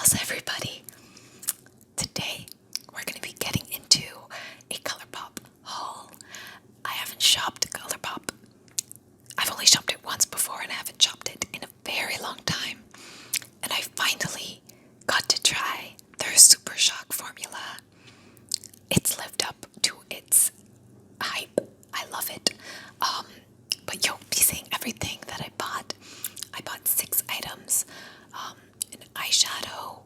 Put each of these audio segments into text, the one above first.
How's everybody? Today we're going to be getting into a Colourpop haul. I haven't shopped Colourpop. I've only shopped it once before and I haven't shopped it in a very long time. And I finally got to try their Super Shock formula. It's lived up to its hype. I love it. But you'll be seeing everything that I bought. I bought 6 items. An eyeshadow,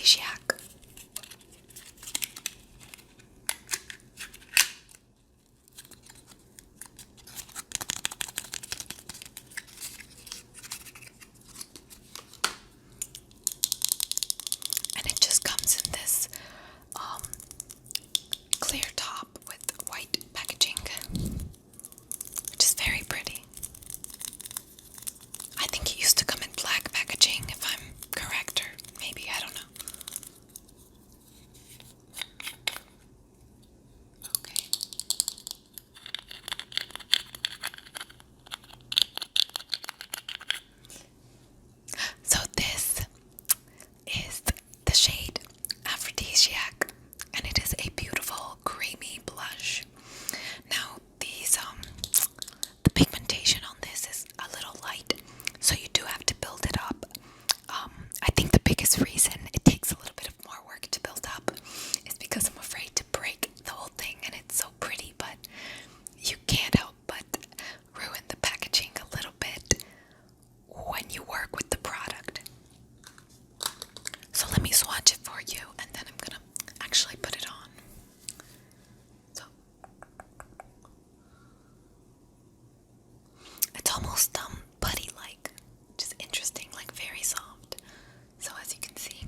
Aphrodisiac. And it just comes in this clear top with white packaging, which is very pretty. I think it used to come in black packaging, if I'm correct, or maybe, I don't know. Okay. So this is the shade Aphrodisiac, and it is a beautiful creamy blush. Now the pigmentation on this is a little light, so you do have to build it up. I think the biggest reason it takes a little bit of more work to build up is because I'm afraid to break the whole thing, and it's so pretty, but you can't help but ruin the packaging a little bit when you work with the product. So let me swatch it for you, and then I'm gonna actually put it on. So it's almost putty-like, which is interesting, like very soft. So as you can see,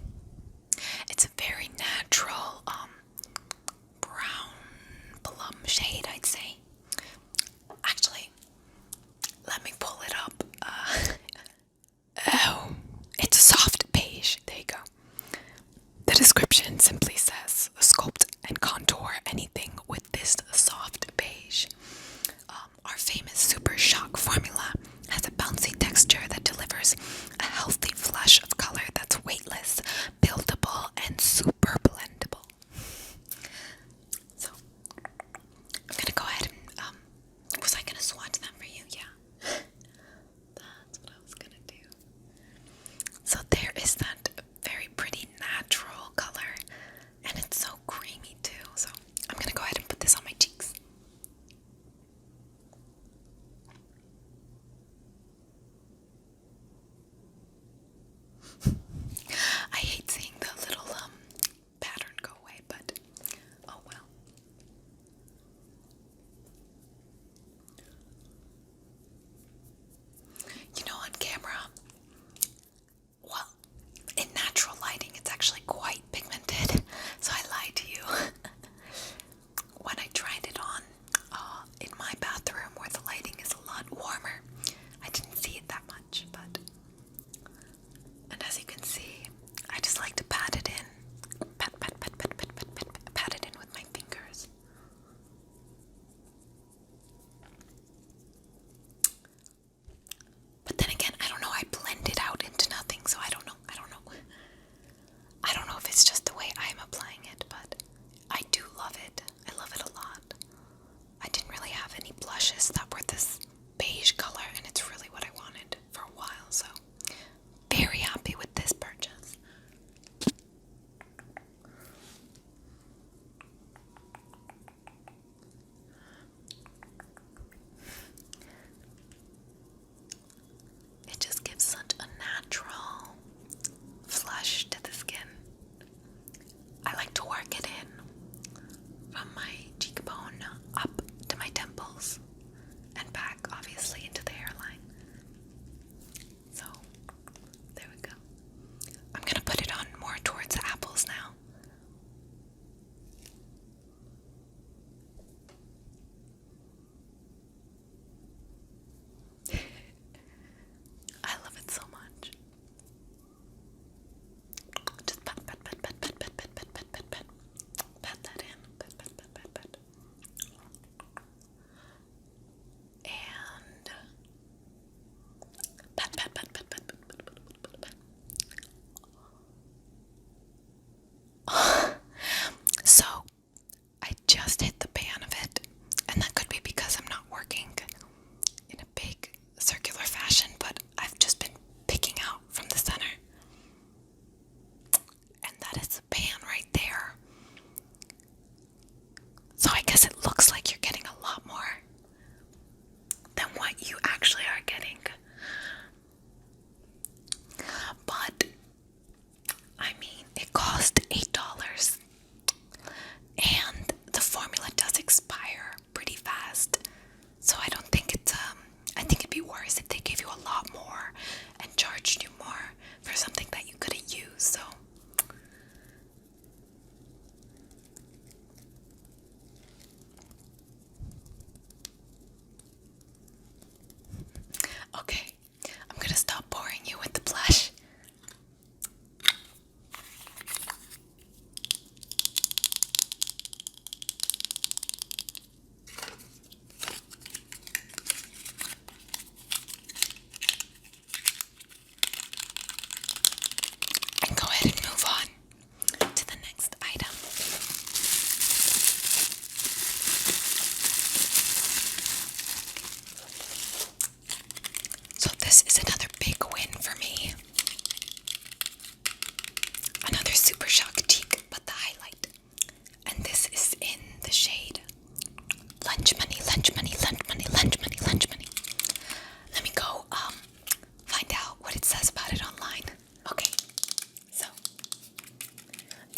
it's a very natural brown plum shade, I'd say. Actually, let me pull it up. Oh, it's a soft beige. There you go. The description simply says, sculpt and contour anything with this soft beige. Our famous Super Shock formula has a bouncy texture that delivers a healthy flush of color that's weightless, buildable, and super blendable. So, I'm gonna go ahead and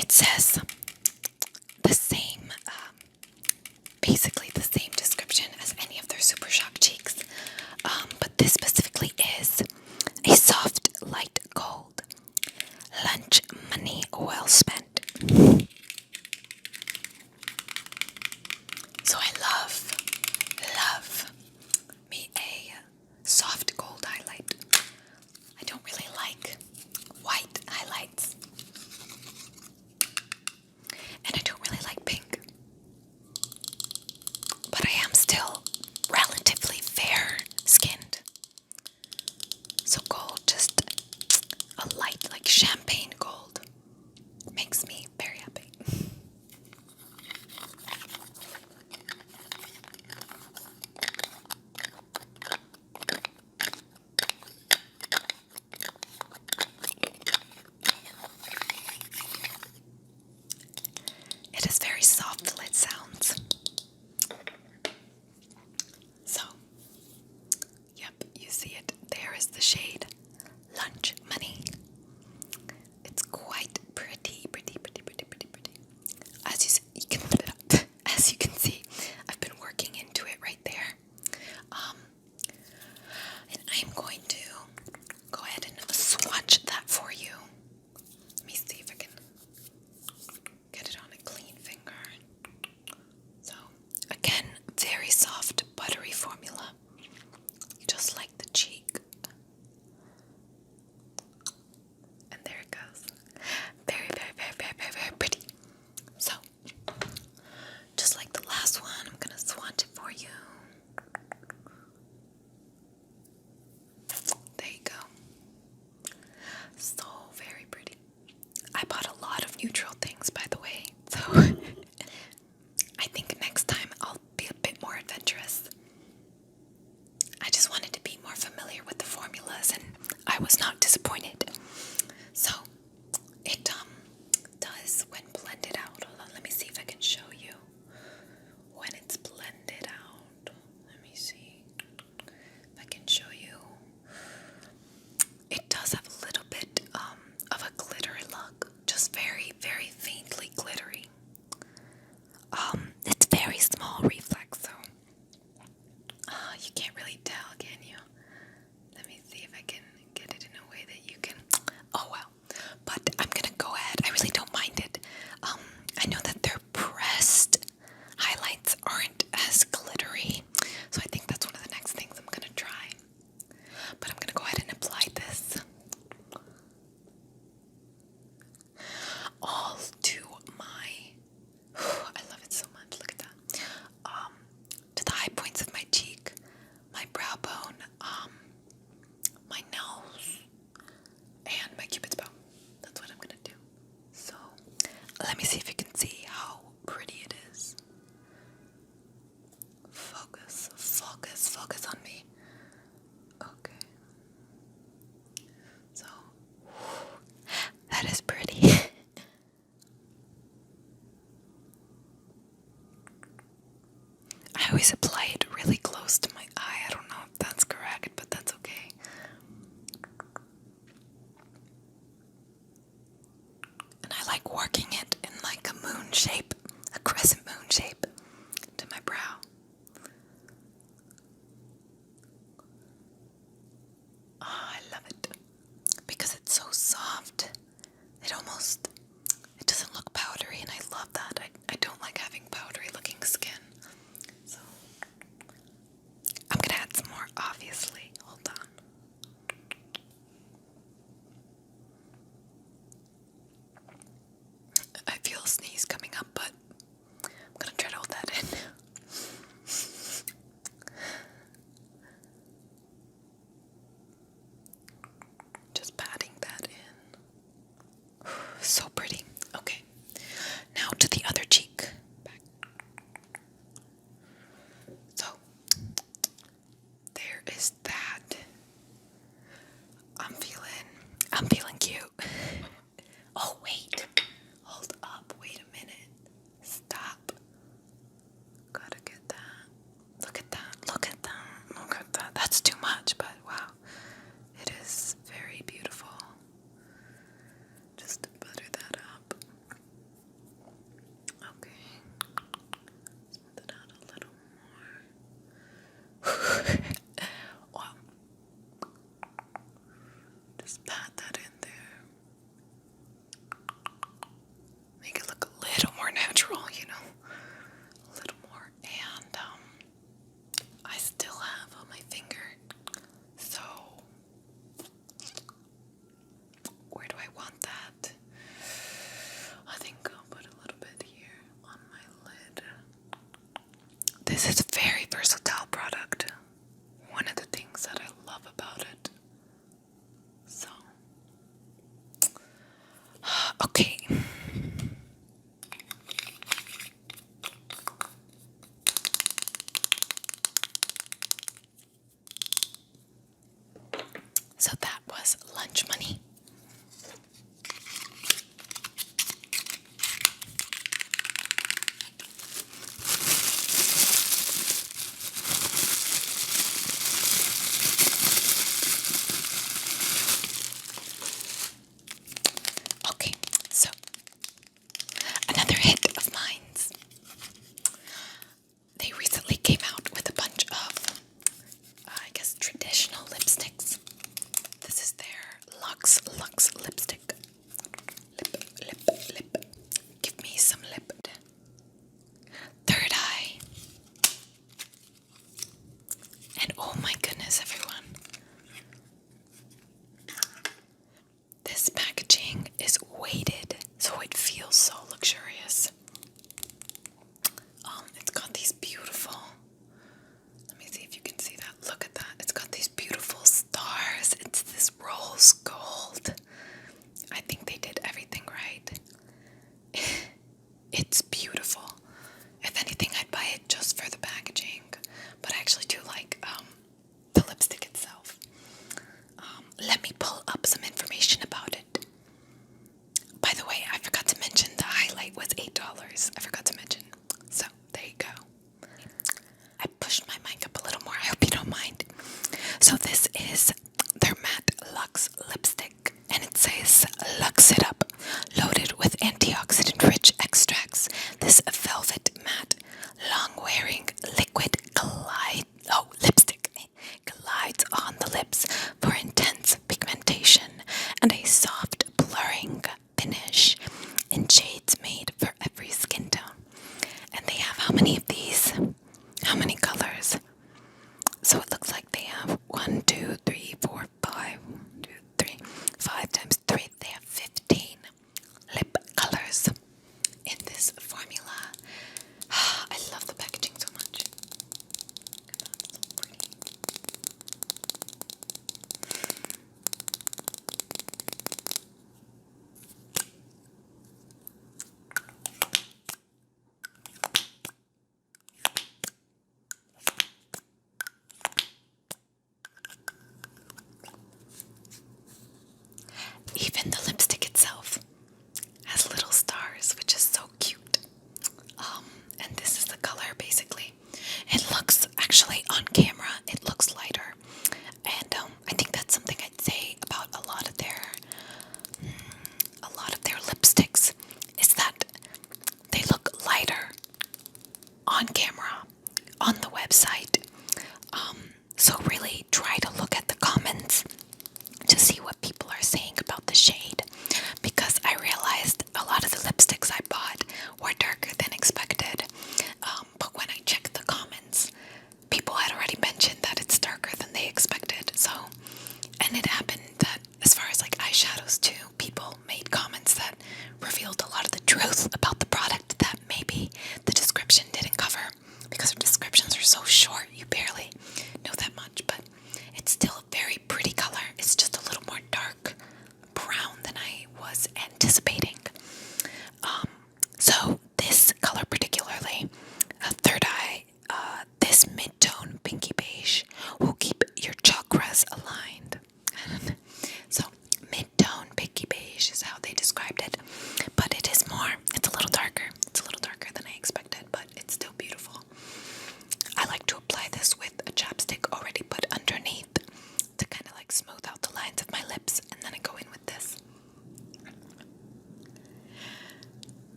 it says the same, basically the same description as any of their Super Shock cheeks, but this specifically is a soft, light gold, lunch money well spent. So I love me a soft gold highlight. I don't really like white highlights. And I don't really like pink. But I am still relatively fair skinned. So gold, just a light, like champagne gold, makes me very happy. It is very soft lid sounds. So, yep, you see it. There is the shade Lunch Money. It's quite pretty. As you can put it up. As you can see, I've been working into it right there. And I'm going to go ahead and swatch that for you. Let me see if I can get it on a clean finger. So, again, very soft, buttery formula. Just like the cheek. And there it goes. Very pretty. So, just like the last one, I'm going to swatch it for you. There you go. So very pretty. I bought a lot of neutral things, by the way. So, I think next time I'll be a bit more adventurous. I just wanted to be more familiar with the formulas, and I was not disappointed. So, it does when blended out. Hold on, let me see if I can show you when it's blended out. Let me see if I can show you. It does have a little bit of a glittery look, just very faintly glittery. It's very small reflex, so you can't really tell, can you? Let me see if I can get it in a way that you can. Oh well, but I'm gonna go ahead. I really don't mind it. I know that their pressed highlights aren't as glittery, so I think that's one of the next things I'm gonna try. But I'm gonna go ahead and apply this all to my. I love it so much. Look at that. To the high points of my cheek, my brow bone, my nose, and my cupid's bow. That's what I'm gonna do. So let me see if you can see how pretty it is. Focus on me. Okay. So that is pretty. I always apply it really close to my eye. I don't know if that's correct, but that's okay. And I like working it in like a moon shape, a crescent moon shape to my brow. Oh, I love it because it's so soft. It doesn't look powdery, and I love that. I don't like having powdery looking skin. So I'm gonna add some more, obviously. Hold on. I feel a sneeze coming up, but I'm gonna try to hold that in. Just patting that in. So pretty. Okay. Now to the other cheek. Back. So there is that. I'm feeling cute. Oh wait. Hold up. Wait a minute. This is a very versatile product. One of the things that I love about it. So, okay. So that was lunch money. Okay, so another hit of mine's. They recently came out with a bunch of, I guess, traditional lipsticks. This is their Luxe lipstick. Lip. Give me some lip. Third Eye. And oh my goodness, everyone. This packaging is weighted, so it feels so luxurious.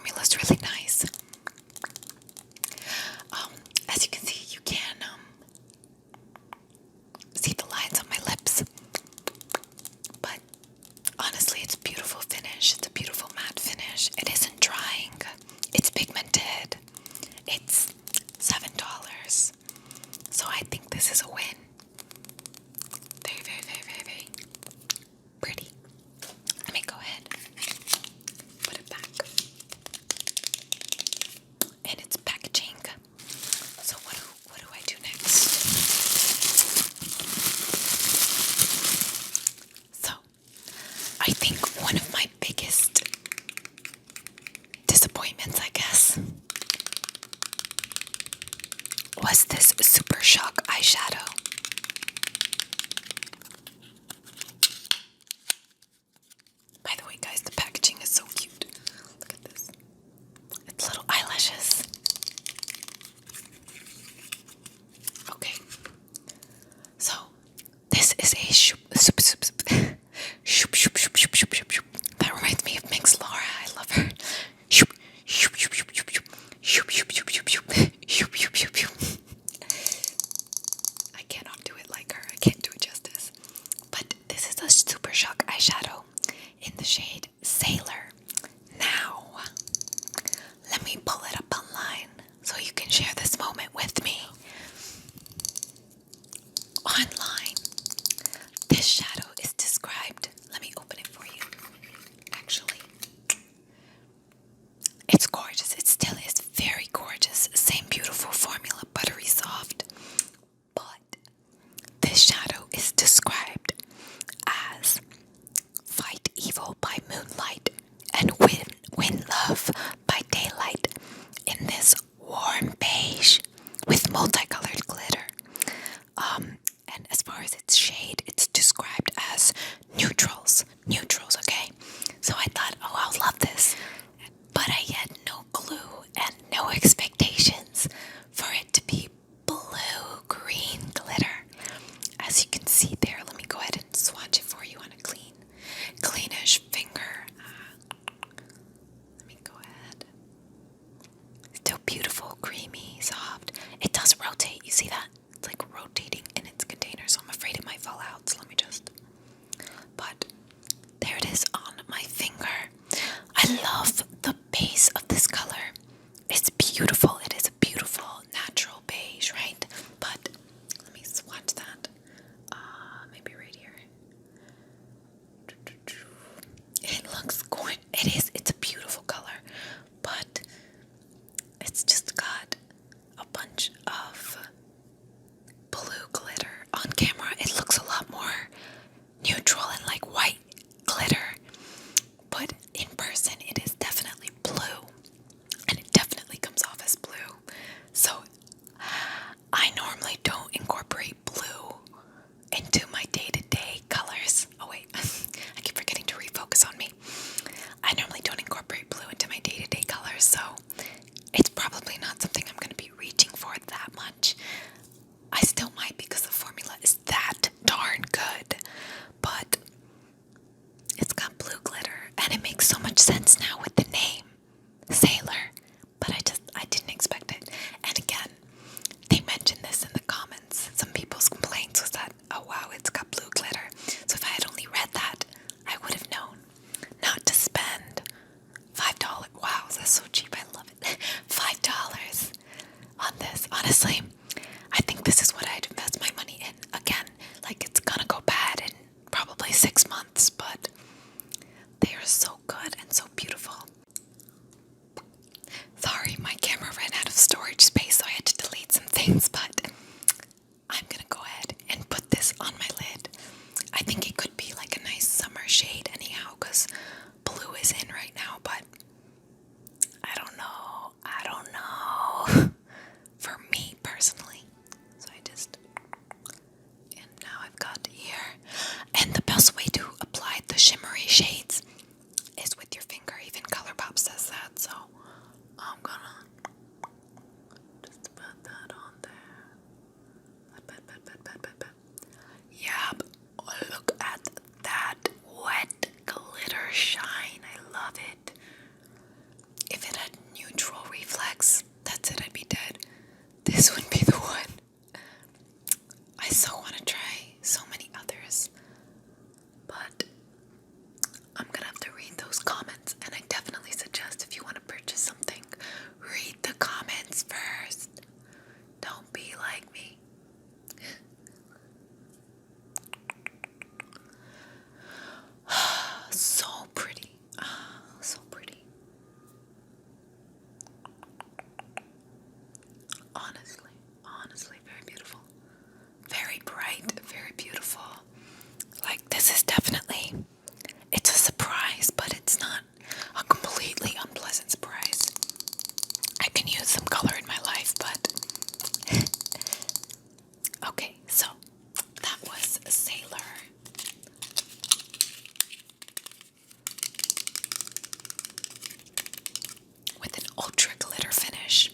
formula is really nice. As you can see, you can see the lines on my lips. But honestly, it's a beautiful finish. It's a beautiful matte finish. It isn't drying. It's pigmented. It's $7. So I think this is a win. Very, very, very, very, very pretty. Let me go ahead. Put it back. And its packaging. So what do I do next? So I think one of my biggest disappointments, I guess, was this Super Shock eyeshadow. By the way, guys, the packaging is so cute. Look at this. It's little eyelashes. Okay. So, this is a shoop. That reminds me of Minx Laura. I love her. I cannot do it like her. I can't do it justice. But this is a Super Shock eyeshadow in the shade Sailor. Now, let me pull it up online so you can share this moment with me. Online, this shadow is described. Let me open it for you. Actually, it's gorgeous. It still is very gorgeous. Same beautiful formula, buttery soft. But this shadow is described as fight evil by moonlight and win love by daylight in this warm beige with multicolored glitter. And as far as its shade, it's described as neutrals, okay? So I thought, oh, I'll love this. But I had no clue and no expectations for it to be blue-green glitter. As you can see there, let me go ahead and swatch it for you on a cleanish finger. Let me go ahead. Still beautiful, creamy, soft. It does rotate, you see that? It's like rotating in its container, so I'm afraid it might fall out, so let me just... But there it is on my finger. I love the base of this color. It's beautiful. It is a beautiful natural beige, right? But let me swatch that. Maybe right here. It looks gorgeous. It's a beautiful color, but it's just got a bunch of blue glitter. On camera, it looks a lot more neutral and like white glitter, but in person, it is definitely blue, and it definitely comes off as blue. So I normally don't incorporate blue into my day-to-day colors. Oh wait, I keep forgetting to refocus on me. I normally don't incorporate blue into my day-to-day colors, so it's probably not something I'm going to be reaching for that much. I still might because the formula is that darn good, but it's got blue glitter, and it makes so much sense now with the name, Sailor, but I didn't expect it. And again, they mentioned this in the comments. Some people's complaints was that, oh wow, it's got blue glitter. So if I had only read that, I would have known not to spend $5. Wow, that's so cheap. I love it. $5 on this. Honestly, I think this is what I'd invest my money in. Again, like it's gonna go bad in probably 6 months, but they are so good and so beautiful. Sorry, my camera ran out of storage space, so I had to delete some things, but I'm gonna go ahead and put this on my lid. I think it could be like a nice summer shade anyhow, because blue is in right now, but I don't know. For me personally. So and now I've got here. And the best way to apply the shimmery shades is with your finger. Even Colourpop says that, so I'm gonna just put that on there. Yep. Look at that wet glitter shine. I love it. If it ultra glitter finish,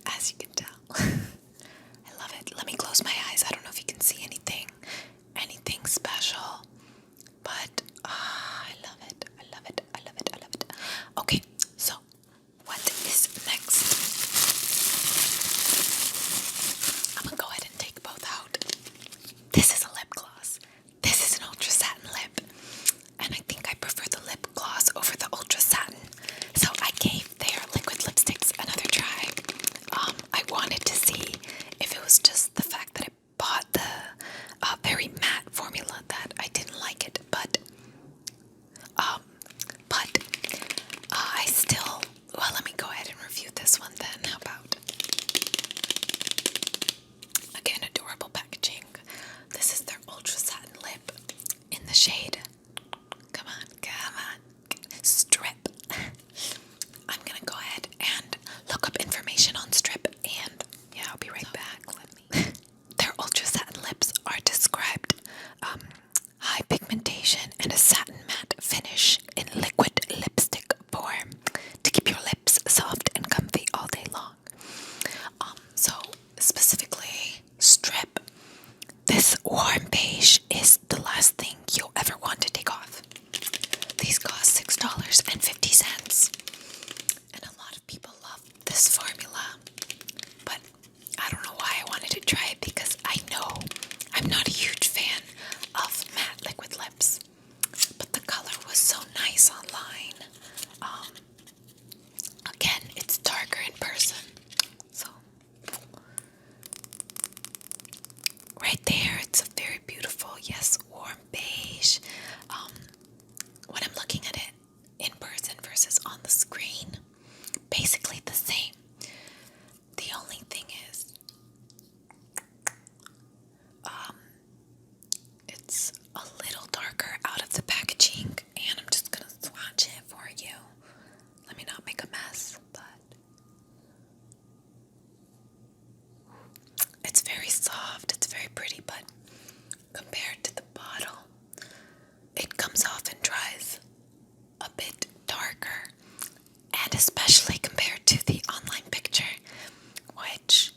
as you can tell. I love it. Let me close my eyes. I don't know if you can see anything special, but I love it. I love it. I love it. I love it. Okay, so what is next? I'm gonna go ahead and take both out. This is a lip gloss. This is an ultra satin lip, and I think I prefer the lip gloss over the ultra satin. So I gave their liquid lipsticks another try. I wanted to see if it was just the fact that I bought the very matte formula that I didn't like it, but I still, well, let me go ahead and review this one then. How about? Again, adorable packaging. This is their ultra satin lip in the shade. Come on, Strip. I'm gonna go ahead and look up information on Strip, and yeah, I'll be right back. Their ultra satin lips are described high pigmentation and a satin matte finish in liquid lipstick form to keep your lips soft and comfy all day long. So specifically, Strip. This warm beige is the last thing you'll ever want to take off. These cost $6.50, and a lot of people love this formula, but I don't know why I wanted to try it, because I know I'm not a huge fan of matte liquid lips, but the color was so nice online. Again, it's darker in person, so right there, it's a very beautiful, yes, warm beige. When I'm looking at it in person versus on the screen, basically the same. The only thing is, it's a little darker out of the packaging, and I'm just gonna swatch it for you. Let me not make a mess, but it's very soft, it's very pretty, but compared to the bottle, it comes off and dries a bit darker, and especially compared to the online picture, which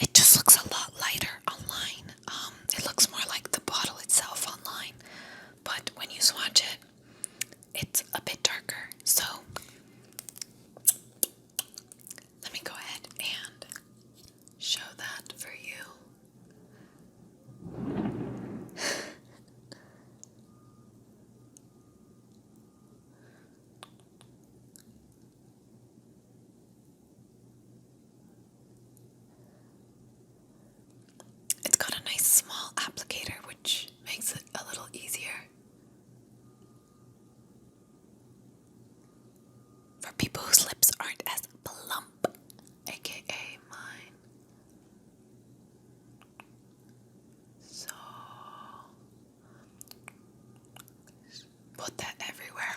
it just looks a lot lighter online. It looks more like the bottle itself online, but when you swatch it, it's a bit darker. So let me go ahead and show that for you. It's got a nice small applicator, which makes it a little easier for people whose lips aren't as plump, aka mine. So put that everywhere.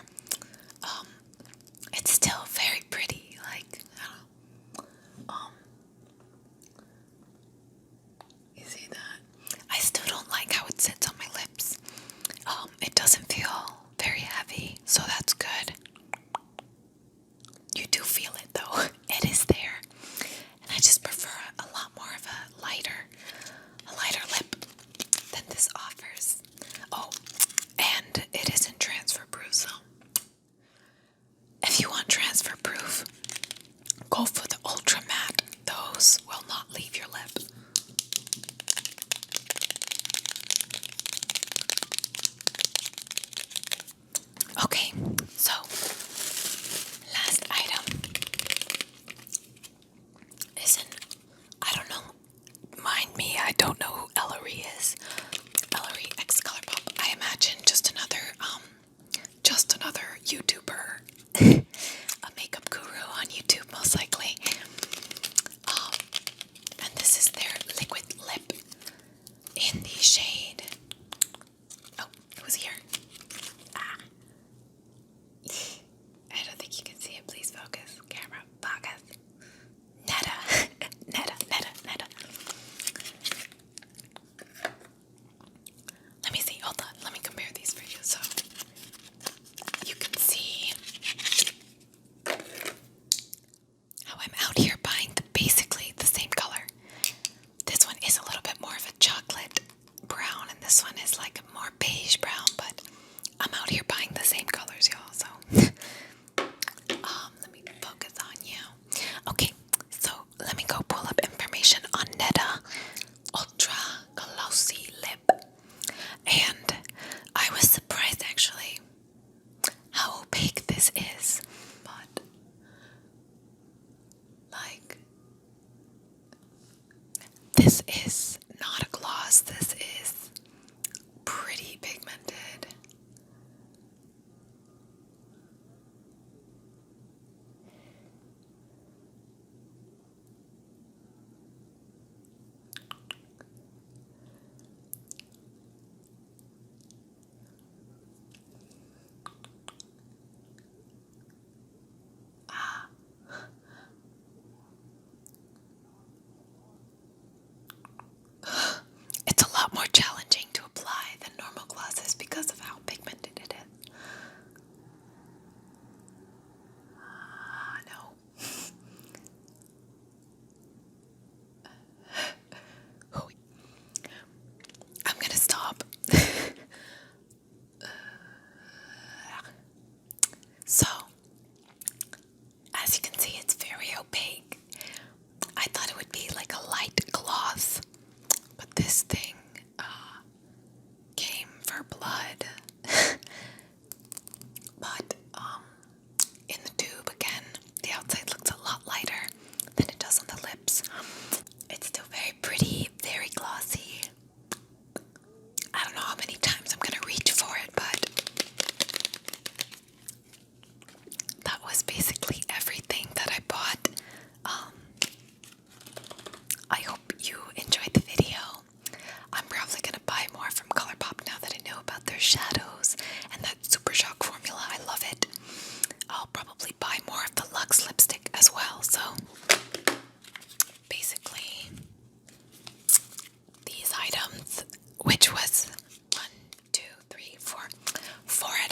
It's still very pretty, like, I don't know. You see that? I still don't like how it sits on my lips. It doesn't feel very heavy, so that's good. You do feel it though. It is there. And I just prefer a lot more of a lighter lip than this offers. Oh, and it isn't transfer proof, so if you want transfer proof, go for the ultra matte. Those will not leave your lip. Okay, so last item is I don't know, mind me, I don't know who Ellery is. Ellery x Colourpop. I imagine just another YouTuber, a makeup guru on YouTube, most likely. And this is their liquid lip in the shade. Oh, it was here. I don't think you can see it. Please focus. Camera, focus. Netta. Netta. Let me see. Hold on. Let me compare these for you so you can see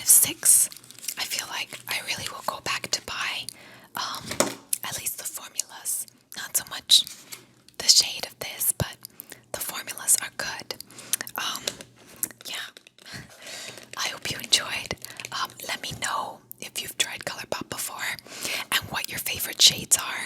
of 6. I feel like I really will go back to buy at least the formulas. Not so much the shade of this, but the formulas are good. Yeah. I hope you enjoyed. Let me know if you've tried Colourpop before and what your favorite shades are.